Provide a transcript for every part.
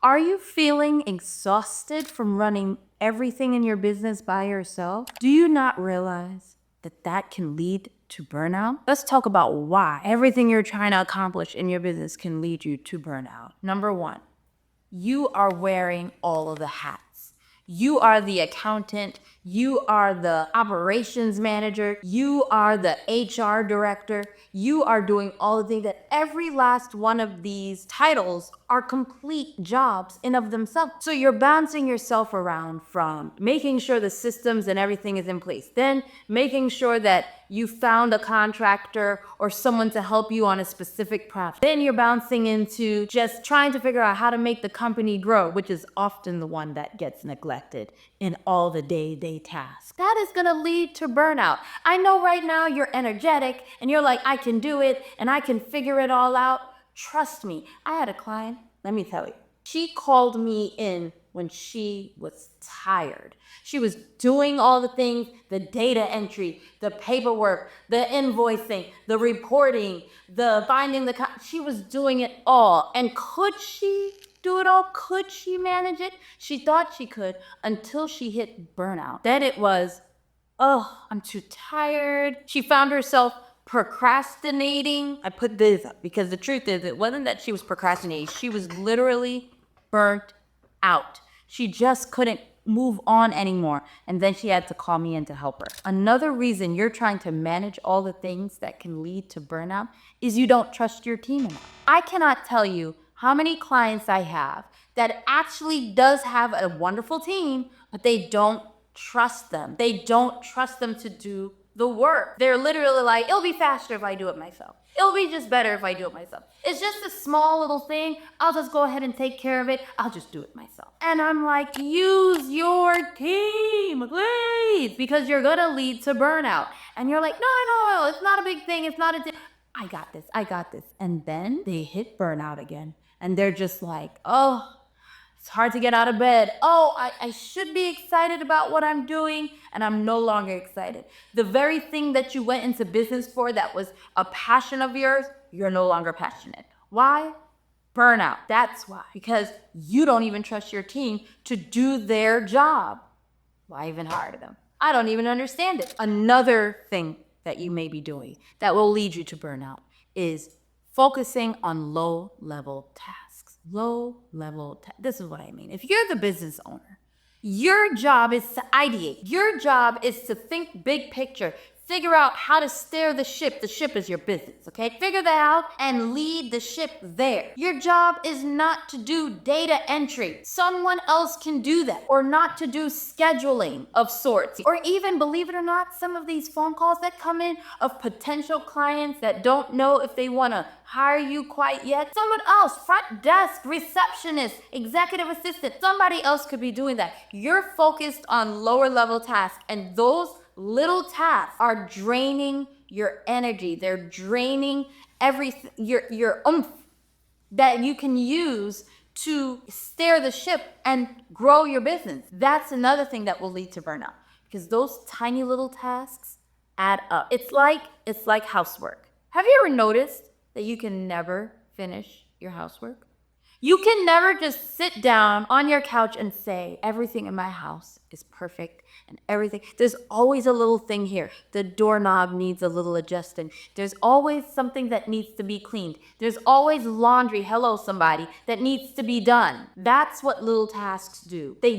Are you feeling exhausted from running everything in your business by yourself? Do you not realize that that can lead to burnout? Let's talk about why everything you're trying to accomplish in your business can lead you to burnout. Number one, you are wearing all of the hats. You are the accountant, you are the operations manager, you are the HR director, you are doing all the things that every last one of these titles are complete jobs in of themselves. So you're bouncing yourself around from making sure the systems and everything is in place, then making sure that you found a contractor or someone to help you on a specific project. Then you're bouncing into just trying to figure out how to make the company grow, which is often the one that gets neglected in all the day-to-day tasks. That is gonna lead to burnout. I know right now you're energetic and you're like, I can do it and I can figure it all out. Trust me, I had a client, let me tell you, she called me in when she was tired. She was doing all the things, the data entry, the paperwork, the invoicing, the reporting, the finding the, she was doing it all. And could she do it all? Could she manage it? She thought she could until she hit burnout. Then it was, oh, I'm too tired. She found herself procrastinating. I put this up because the truth is, it wasn't that she was procrastinating. She was literally burnt out. She just couldn't move on anymore. And then she had to call me in to help her. Another reason you're trying to manage all the things that can lead to burnout is you don't trust your team enough. I cannot tell you how many clients I have that actually does have a wonderful team, but they don't trust them. They don't trust them to do the work. They're literally like, it'll be faster if I do it myself. It'll be just better if I do it myself. It's just a small little thing. I'll just go ahead and take care of it. I'll just do it myself. And I'm like, use your team, please, because you're gonna lead to burnout. And you're like, no, it's not a big thing. It's not a thing. I got this. And then they hit burnout again. And they're just like, oh, it's hard to get out of bed. Oh, I should be excited about what I'm doing, and I'm no longer excited. The very thing that you went into business for that was a passion of yours, you're no longer passionate. Why? Burnout. That's why. Because you don't even trust your team to do their job. Why even hire them? I don't even understand it. Another thing that you may be doing that will lead you to burnout is focusing on low-level tasks. This is what I mean. If you're the business owner, your job is to ideate. Your job is to think big picture. Figure out how to steer the ship. The ship is your business, okay? Figure that out and lead the ship there. Your job is not to do data entry. Someone else can do that. Or not to do scheduling of sorts. Or even, believe it or not, some of these phone calls that come in of potential clients that don't know if they want to hire you quite yet. Someone else, front desk, receptionist, executive assistant, somebody else could be doing that. You're focused on lower level tasks, and those little tasks are draining your energy. They're draining everything, your oomph that you can use to steer the ship and grow your business. That's another thing that will lead to burnout, because those tiny little tasks add up. It's like housework. Have you ever noticed that you can never finish your housework? You can never just sit down on your couch and say, everything in my house is perfect and everything. There's always a little thing here. The doorknob needs a little adjusting. There's always something that needs to be cleaned. There's always laundry, hello somebody, that needs to be done. That's what little tasks do. They're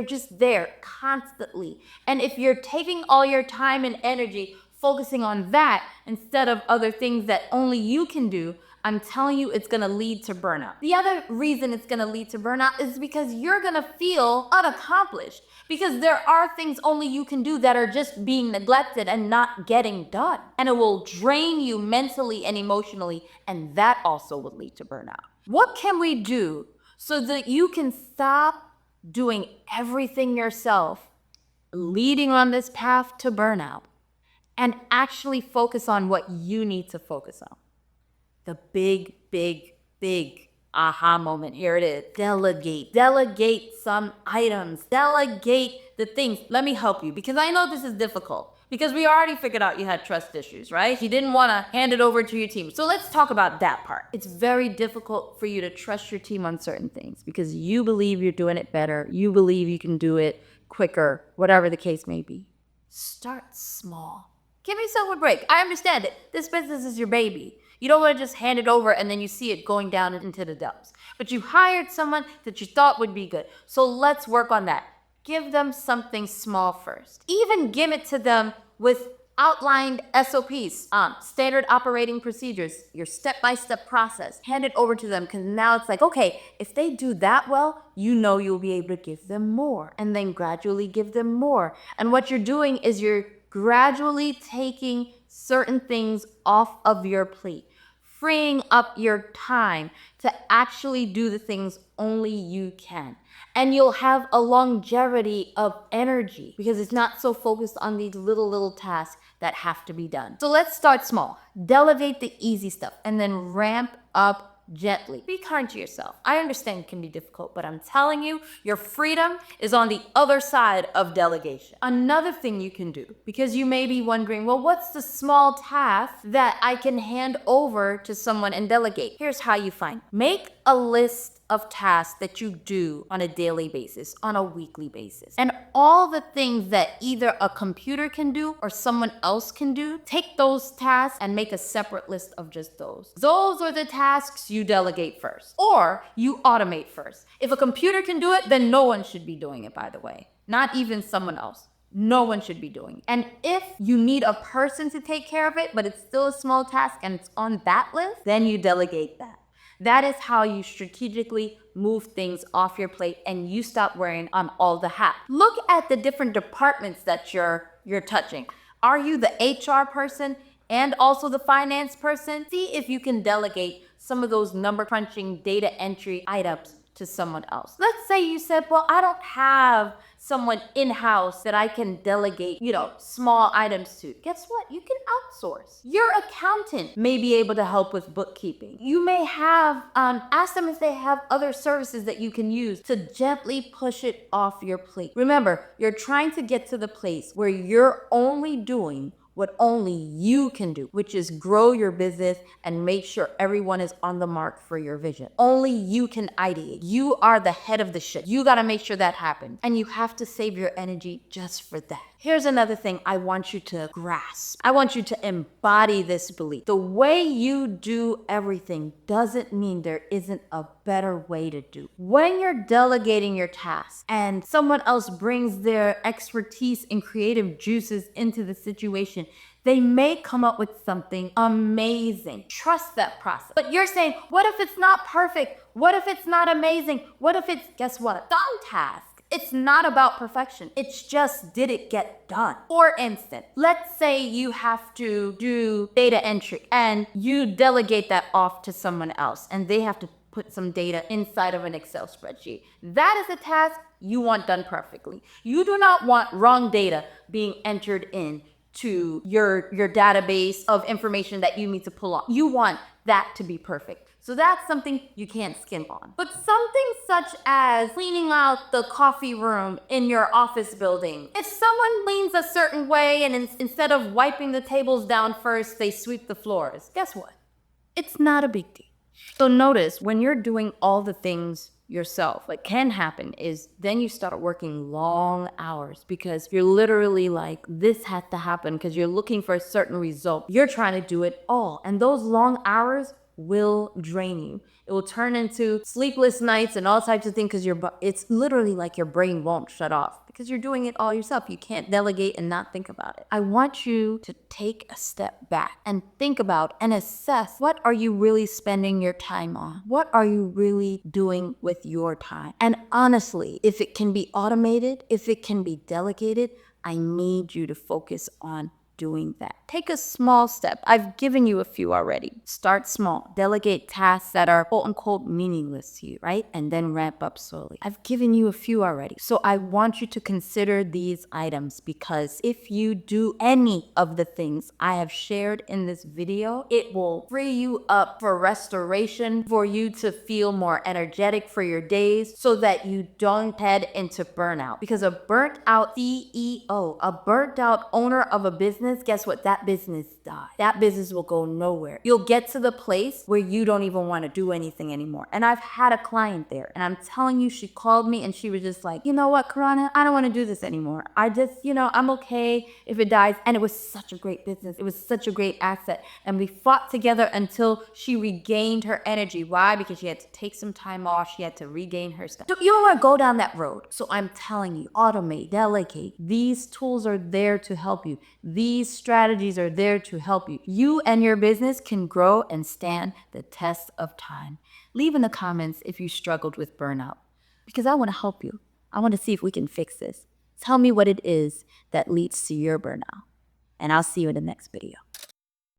just there constantly. And if you're taking all your time and energy focusing on that instead of other things that only you can do, I'm telling you, it's gonna lead to burnout. The other reason it's gonna lead to burnout is because you're gonna feel unaccomplished, because there are things only you can do that are just being neglected and not getting done. And it will drain you mentally and emotionally, and that also will lead to burnout. What can we do so that you can stop doing everything yourself, leading on this path to burnout, and actually focus on what you need to focus on? The big aha moment. Here it is. Delegate. Delegate some items. Delegate the things. Let me help you, because I know this is difficult. Because we already figured out you had trust issues, right? You didn't want to hand it over to your team. So let's talk about that part. It's very difficult for you to trust your team on certain things because you believe you're doing it better. You believe you can do it quicker, whatever the case may be. Start small. Give yourself a break. I understand it. This business is your baby. You don't want to just hand it over and then you see it going down into the dumps. But you hired someone that you thought would be good. So let's work on that. Give them something small first. Even give it to them with outlined SOPs, standard operating procedures, your step-by-step process. Hand it over to them because now it's like, okay, if they do that well, you know you'll be able to give them more and then gradually give them more. And what you're doing is you're gradually taking certain things off of your plate, freeing up your time to actually do the things only you can. And you'll have a longevity of energy because it's not so focused on these little tasks that have to be done. So let's start small. Delegate the easy stuff and then ramp up gently. Be kind to yourself. I understand it can be difficult, but I'm telling you, your freedom is on the other side of delegation. Another thing you can do, because you may be wondering, well, what's the small task that I can hand over to someone and delegate? Here's how you find it. Make a list of tasks that you do on a daily basis, on a weekly basis. And all the things that either a computer can do or someone else can do, take those tasks and make a separate list of just those. Those are the tasks you delegate first, or you automate first. If a computer can do it, then no one should be doing it, by the way. Not even someone else. No one should be doing it. And if you need a person to take care of it, but it's still a small task and it's on that list, then you delegate that. That is how you strategically move things off your plate and you stop wearing on all the hats. Look at the different departments that you're touching. Are you the HR person and also the finance person? See if you can delegate some of those number crunching data entry items to someone else. Let's say you said, well, I don't have someone in-house that I can delegate, small items to. Guess what? You can outsource. Your accountant may be able to help with bookkeeping. You may have, ask them if they have other services that you can use to gently push it off your plate. Remember, you're trying to get to the place where you're only doing what only you can do, which is grow your business and make sure everyone is on the mark for your vision. Only you can ideate. You are the head of the ship. You gotta make sure that happens. And you have to save your energy just for that. Here's another thing I want you to grasp. I want you to embody this belief. The way you do everything doesn't mean there isn't a better way to do. When you're delegating your tasks and someone else brings their expertise and creative juices into the situation, they may come up with something amazing. Trust that process. But you're saying, what if it's not perfect? What if it's not amazing? What if it's, guess what? Some task. It's not about perfection. It's just, did it get done? For instance, let's say you have to do data entry and you delegate that off to someone else and they have to put some data inside of an Excel spreadsheet. That is a task you want done perfectly. You do not want wrong data being entered in to your database of information that you need to pull on. You want that to be perfect. So that's something you can't skimp on. But something such as cleaning out the coffee room in your office building. If someone leans a certain way and instead of wiping the tables down first, they sweep the floors, guess what? It's not a big deal. So notice when you're doing all the things yourself, what can happen is then you start working long hours because you're literally like, this had to happen because you're looking for a certain result. You're trying to do it all. And those long hours will drain you. It will turn into sleepless nights and all types of things because it's literally like your brain won't shut off because you're doing it all yourself. You can't delegate and not think about it. I want you to take a step back and think about and assess, what are you really spending your time on? What are you really doing with your time? And honestly, if it can be automated, if it can be delegated, I need you to focus on doing that. Take a small step. I've given you a few already. Start small. Delegate tasks that are quote unquote meaningless to you, right? And then ramp up slowly. I've given you a few already. So I want you to consider these items, because if you do any of the things I have shared in this video, it will free you up for restoration, for you to feel more energetic for your days so that you don't head into burnout. Because a burnt out CEO, a burnt out owner of a business, guess what? That business dies. That business will go nowhere. You'll get to the place where you don't even want to do anything anymore. And I've had a client there, and I'm telling you, she called me and she was just like, you know what, Karana, I don't want to do this anymore. I just, I'm okay if it dies. And it was such a great business. It was such a great asset. And we fought together until she regained her energy. Why? Because she had to take some time off. She had to regain her stuff. So you don't want to go down that road. So I'm telling you, automate, delegate. These tools are there to help you. These strategies are there to help you. You and your business can grow and stand the test of time. Leave in the comments if you struggled with burnout, because I want to help you. I want to see if we can fix this. Tell me what it is that leads to your burnout, and I'll see you in the next video.